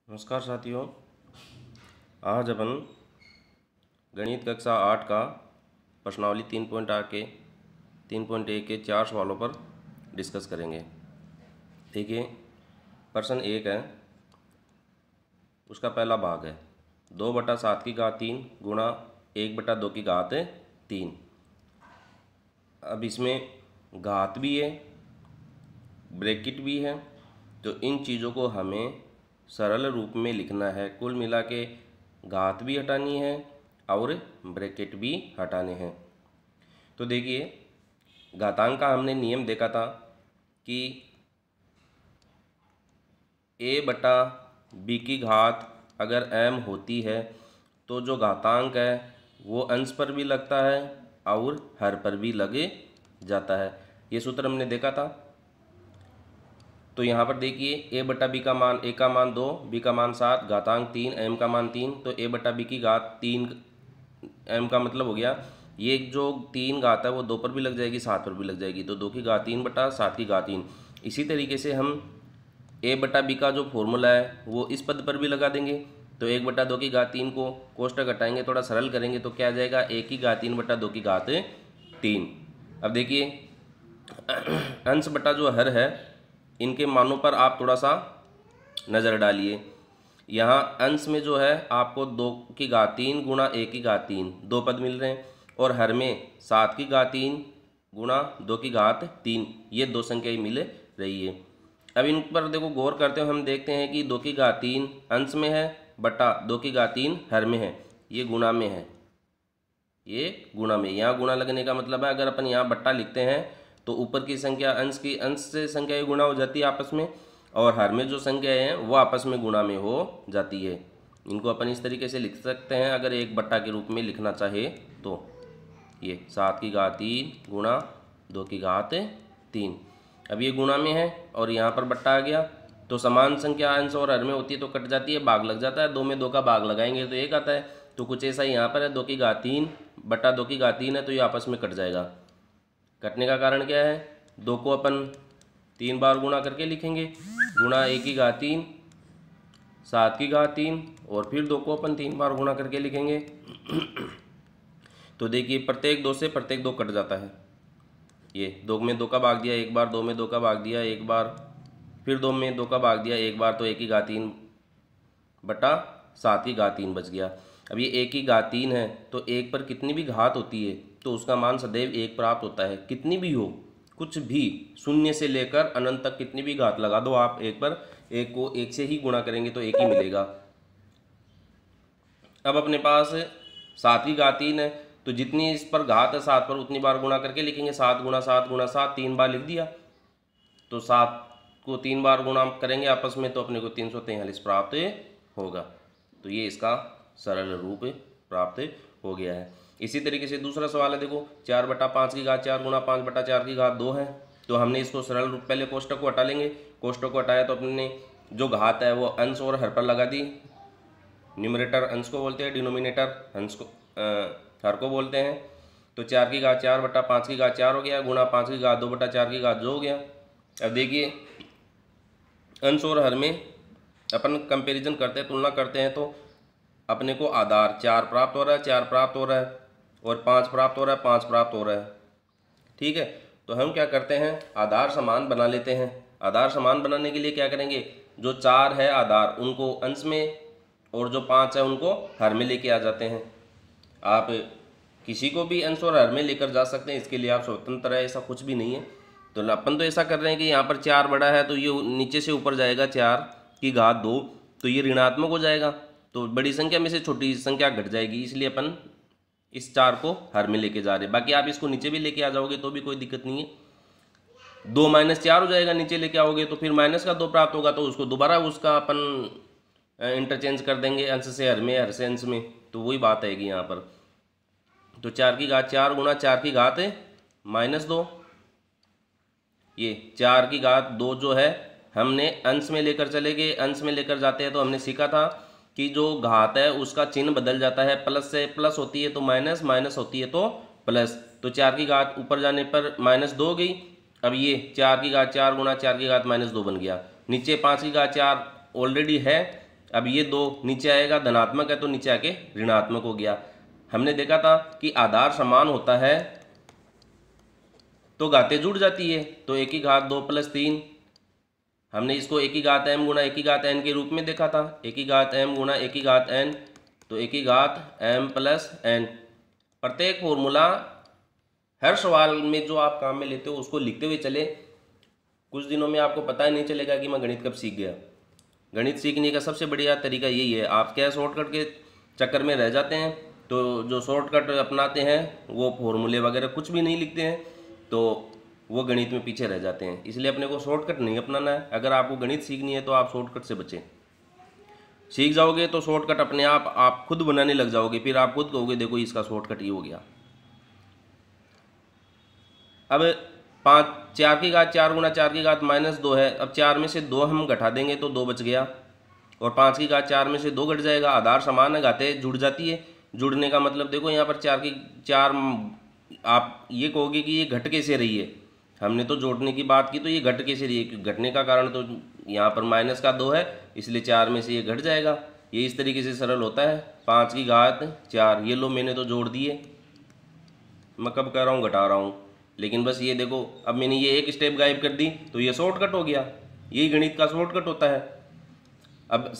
नमस्कार साथियों, आज अपन गणित कक्षा 8 का प्रश्नावली 3.1 के 4 सवालों पर डिस्कस करेंगे। देखिए, प्रश्न 1 है, उसका पहला भाग है 2/7 गुणा 1/2 अब इसमें घात भी है, ब्रैकेट भी है, तो इन चीज़ों को हमें सरल रूप में लिखना है। कुल मिला के घात भी हटानी है और ब्रैकेट भी हटाने हैं। तो देखिए, घातांक का हमने नियम देखा था कि a/b की घात अगर m होती है तो जो घातांक है वो अंश पर भी लगता है और हर पर भी लग जाता है। ये सूत्र हमने देखा था। तो यहाँ पर देखिए, a/b का मान, a का मान 2, b का मान 7, घातांक 3, m का मान 3, तो a/b की घात 3, m का मतलब हो गया ये जो 3 घात है वो 2 पर भी लग जाएगी, 7 पर भी लग जाएगी, तो 2 की घात 3/7 की घात 3। इसी तरीके से हम a/b का जो फॉर्मूला है वो इस पद पर भी लगा देंगे। तो 1/2 की घात 3 को कोष्टक हटाएंगे, थोड़ा सरल करेंगे तो क्या आ जाएगा, 1 की घात 3/2 की घात 3। अब देखिए, अंश बटा जो हर है इनके मानों पर आप थोड़ा सा नज़र डालिए। यहाँ अंश में जो है आपको 2 की घात 3 गुणा 1 की घात 3 दो पद मिल रहे हैं, और हर में 7 की घात 3 गुणा 2 की घात 3 ये दो संख्याएं मिल रही है। अब इन पर देखो गौर करते हुए हम देखते हैं कि 2 की घात 3 अंश में है बटा 2 की घात 3 हर में है, ये गुणा में है, ये गुणा में। यहाँ गुणा लगने का मतलब है, अगर अपन यहाँ बट्टा लिखते हैं तो ऊपर की संख्या अंश से संख्या गुणा हो जाती है आपस में, और हर में जो संख्याएं हैं वो आपस में गुणा में हो जाती है। इनको अपन इस तरीके से लिख सकते हैं अगर एक बट्टा के रूप में लिखना चाहे तो। ये 7 की घात 3 गुणा 2 की घात 3, अब ये गुणा में है और यहाँ पर बट्टा आ गया, तो समान संख्या अंश और हर में होती है तो कट जाती है, भाग लग जाता है, 2 में 2 का भाग लगाएंगे तो 1 आता है। तो कुछ ऐसा ही यहाँ पर है, 2 की घात 3 बटा 2 की घात 3 है, तो ये आपस में कट जाएगा। कटने का कारण क्या है, 2 को अपन 3 बार गुणा करके लिखेंगे, गुणा 1 की घात 3, 7 की घात 3, और फिर 2 को अपन 3 बार गुणा करके लिखेंगे। तो देखिए, प्रत्येक 2 से प्रत्येक 2 कट जाता है। ये 2 में 2 का भाग दिया एक बार, 2 में 2 का भाग दिया एक बार, फिर 2 में 2 का भाग दिया एक बार, तो 1 की घात 3 बटा 7 की घात 3 बच गया। अब ये 1 की घात 3 है, तो 1 पर कितनी भी घात होती है तो उसका मान सदैव 1 प्राप्त होता है, कितनी भी हो, कुछ भी, शून्य से लेकर अनंत तक कितनी भी घात लगा दो आप 1 पर, 1 को 1 से ही गुणा करेंगे तो 1 ही मिलेगा। अब अपने पास 7 की घात 3 है, तो जितनी इस पर घात है 7 पर उतनी बार गुणा करके लिखेंगे, 7 गुणा 7 गुणा 7 3 बार लिख दिया, तो 7 को 3 बार गुणा करेंगे आपस में तो अपने को 343 प्राप्त होगा। तो ये इसका सरल रूप प्राप्त हो गया है। इसी तरीके से दूसरा सवाल है, देखो 4/5 की घात 4 गुणा 5/4 की घात 2 है, तो हमने इसको सरल रूप, पहले कोष्टक को हटा लेंगे, कोष्टक को हटाया तो अपने जो घात है वो अंश और हर पर लगा दी। न्यूमरेटर अंश को बोलते हैं, डिनोमिनेटर अंश को हर को बोलते हैं। तो 4 की घात 4/5 की घात 4 हो गया, गुणा 5 की घात 2/4 की घात 2 हो गया। अब देखिए, अंश और हर में अपन कंपैरिजन करते हैं, तुलना करते हैं, तो अपने को आधार 4 प्राप्त हो रहा है, 4 प्राप्त हो रहा है, और 5 प्राप्त हो रहा है, 5 प्राप्त हो रहा है। ठीक है, तो हम क्या करते हैं, आधार समान बना लेते हैं। आधार समान बनाने के लिए क्या करेंगे, जो 4 है आधार उनको अंश में, और जो 5 है उनको हर में लेके आ जाते हैं। आप किसी को भी अंश और हर में लेकर जा सकते हैं, इसके लिए आप स्वतंत्र है, ऐसा कुछ भी नहीं है। तो अपन तो ऐसा कर रहे हैं कि यहाँ पर 4 बड़ा है तो ये नीचे से ऊपर जाएगा, 4 की घात 2, तो ये ऋणात्मक हो जाएगा, तो बड़ी संख्या में से छोटी संख्या घट जाएगी, इसलिए अपन इस 4 को हर में लेके जा रहे हैं। बाकी आप इसको नीचे भी लेके आ जाओगे तो भी कोई दिक्कत नहीं है। 2 - 4 हो जाएगा, नीचे लेके आओगे तो फिर माइनस का 2 प्राप्त होगा, तो उसको दोबारा उसका अपन इंटरचेंज कर देंगे, अंश से हर में, हर से अंश में, तो वही बात आएगी यहाँ पर। तो 4 की घात 4 गुणा 4 की घात -2, ये 4 की घात 2 जो है हमने अंश में लेकर चले गए। अंश में लेकर जाते हैं तो हमने सीखा था कि जो घात है उसका चिन्ह बदल जाता है, प्लस से प्लस होती है तो माइनस, माइनस होती है तो प्लस। तो 4 की घात ऊपर जाने पर -2 गई। अब ये 4 की घात 4 गुणा 4 की घात -2 बन गया। नीचे 5 की घात 4 ऑलरेडी है, अब ये 2 नीचे आएगा, धनात्मक है तो नीचे आके ऋणात्मक हो गया। हमने देखा था कि आधार समान होता है तो घातें जुड़ जाती है, तो 1 की घात 2 + 3, हमने इसको 1 की घात m गुणा 1 की घात n के रूप में देखा था। 1 की घात m गुणा 1 की घात n, तो 1 की घात m + n। प्रत्येक फॉर्मूला हर सवाल में जो आप काम में लेते हो उसको लिखते हुए चले। कुछ दिनों में आपको पता ही नहीं चलेगा कि मैं गणित कब सीख गया। गणित सीखने का सबसे बढ़िया तरीका यही है। आप क्या शॉर्टकट के चक्कर में रह जाते हैं, तो जो शॉर्टकट अपनाते हैं वो फॉर्मूले वगैरह कुछ भी नहीं लिखते हैं, तो वो गणित में पीछे रह जाते हैं। इसलिए अपने को शॉर्टकट नहीं अपनाना है। अगर आपको गणित सीखनी है तो आप शॉर्टकट से बचें। सीख जाओगे तो शॉर्टकट अपने आप खुद बनाने लग जाओगे, फिर आप खुद कहोगे देखो इसका शॉर्टकट ये हो गया। अब 4 की घात 4 गुणा 4 की घात -2 है। अब 4 में से 2 हम घटा देंगे तो 2 बच गया, और 5 की घात 4 में से 2 घट जाएगा। आधार समान है, घातें जुड़ जाती है। जुड़ने का मतलब देखो यहाँ पर 4 आप ये कहोगे कि ये घट कैसे रही है। हमने तो जोड़ने की बात की, तो ये घट कैसे रही है। घटने का कारण तो यहाँ पर -2 है, इसलिए 4 में से ये घट जाएगा। ये इस तरीके से सरल होता है। 5 की घात 4, ये लो मैंने तो जोड़ दिए, मैं कब कह रहा हूँ घटा रहा हूँ। लेकिन बस ये देखो, अब मैंने ये एक स्टेप गायब कर दी तो ये शॉर्टकट हो गया। यही गणित का शॉर्टकट होता है। अब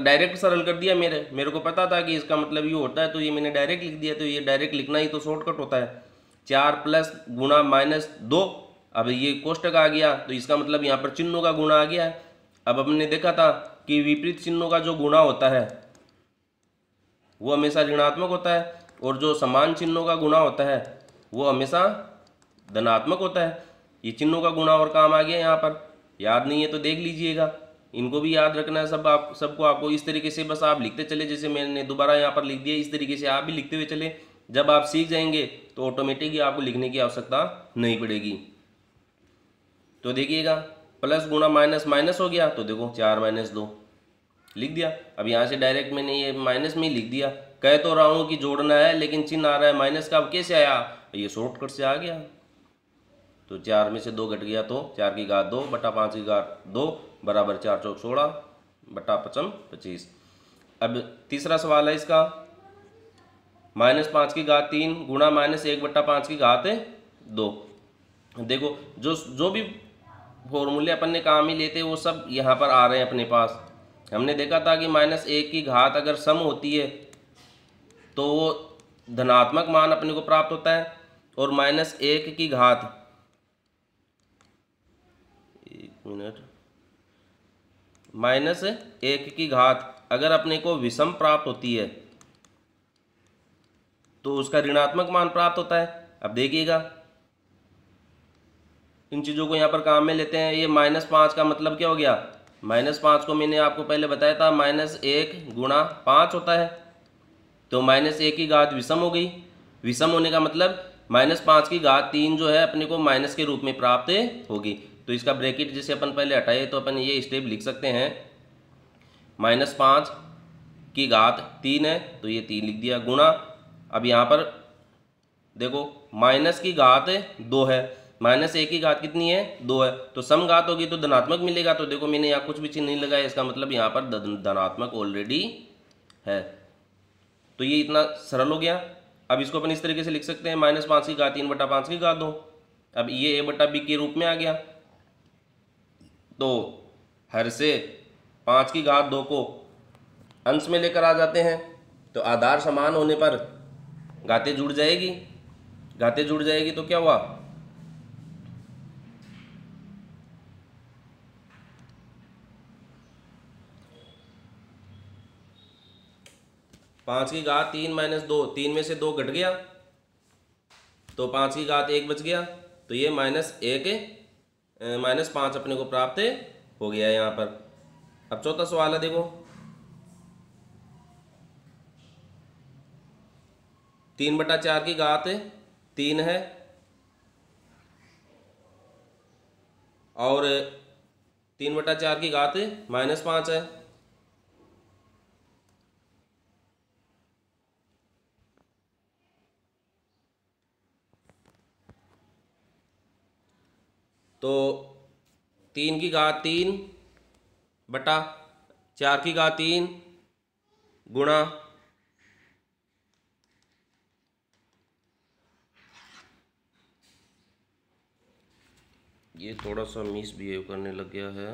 डायरेक्ट सरल कर दिया। मेरे को पता था कि इसका मतलब ये होता है, तो ये मैंने डायरेक्ट लिख दिया। तो ये डायरेक्ट लिखना ही तो शॉर्टकट होता है। 4 प्लस गुणा -2, अब ये कोष्टक आ गया, तो इसका मतलब यहाँ पर चिन्हों का गुणा आ गया है। अब हमने देखा था कि विपरीत चिन्हों का जो गुणा होता है वो हमेशा ऋणात्मक होता है, और जो समान चिन्हों का गुणा होता है वो हमेशा धनात्मक होता है। ये चिन्हों का गुणा और काम आ गया यहाँ पर। याद नहीं है तो देख लीजिएगा, इनको भी याद रखना है। सबको आपको इस तरीके से बस आप लिखते चले, जैसे मैंने दोबारा यहाँ पर लिख दिया, इस तरीके से आप भी लिखते हुए चले। जब आप सीख जाएंगे तो ऑटोमेटिकली आपको लिखने की आवश्यकता नहीं पड़ेगी। तो देखिएगा, प्लस गुणा माइनस माइनस हो गया, तो देखो 4 - 2 लिख दिया। अब यहाँ से डायरेक्ट मैंने ये माइनस में ही लिख दिया। कह तो रहा हूँ कि जोड़ना है, लेकिन चिन्ह आ रहा है माइनस का। अब कैसे आया, ये शॉर्टकट से आ गया। तो 4 में से 2 घट गया, तो 4 की घात 2 बटा 5 की घात 2 बराबर 4 चौक 16 बटा 5 25। अब तीसरा सवाल है इसका, -5 की घात 3 गुणा -1 बटा 5 की घात 2। देखो जो भी फॉर्मूले अपन ने काम ही लेते वो सब यहाँ पर आ रहे हैं अपने पास। हमने देखा था कि -1 की घात अगर सम होती है तो वो धनात्मक मान अपने को प्राप्त होता है, और -1 की घात, -1 की घात अगर अपने को विषम प्राप्त होती है तो उसका ऋणात्मक मान प्राप्त होता है। अब देखिएगा, इन चीज़ों को यहाँ पर काम में लेते हैं। ये -5 का मतलब क्या हो गया, -5 को मैंने आपको पहले बताया था -1 गुणा 5 होता है, तो -1 की घात विषम हो गई। विषम होने का मतलब -5 की घात 3 जो है अपने को माइनस के रूप में प्राप्त होगी। तो इसका ब्रैकेट जैसे अपन पहले हटाए तो अपन ये स्टेप लिख सकते हैं, -5 की घात 3 है तो ये 3 लिख दिया, गुणा, अब यहाँ पर देखो माइनस की घात 2 है, -1 की घात कितनी है 2 है, तो सम घात होगी तो धनात्मक मिलेगा। तो देखो मैंने यहाँ कुछ भी चिन्ह नहीं लगाया, इसका मतलब यहाँ पर धनात्मक ऑलरेडी है। तो ये इतना सरल हो गया। अब इसको अपन इस तरीके से लिख सकते हैं, -5 की घात 3 बटा 5 की घात 2। अब ये a बटा b के रूप में आ गया। तो हर से 5 की घात 2 को अंश में लेकर आ जाते हैं, तो आधार समान होने पर घातें जुड़ जाएगी। घातें जुड़ जाएगी तो क्या हुआ, 5 की घात 3 - 2, 3 में से 2 घट गया तो 5 की घात 1 बच गया, तो ये -5 अपने को प्राप्त हो गया यहाँ पर। अब चौथा सवाल है, देखो 3 बटा 4 की घात 3 है और 3 बटा 4 की घात -5 है। तो 3 की घात 3 बटा 4 की घात 3 गुणा ये थोड़ा सा मिसबिहेव करने लग गया है।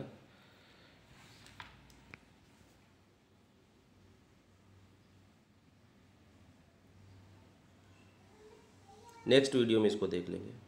नेक्स्ट वीडियो में इसको देख लेंगे।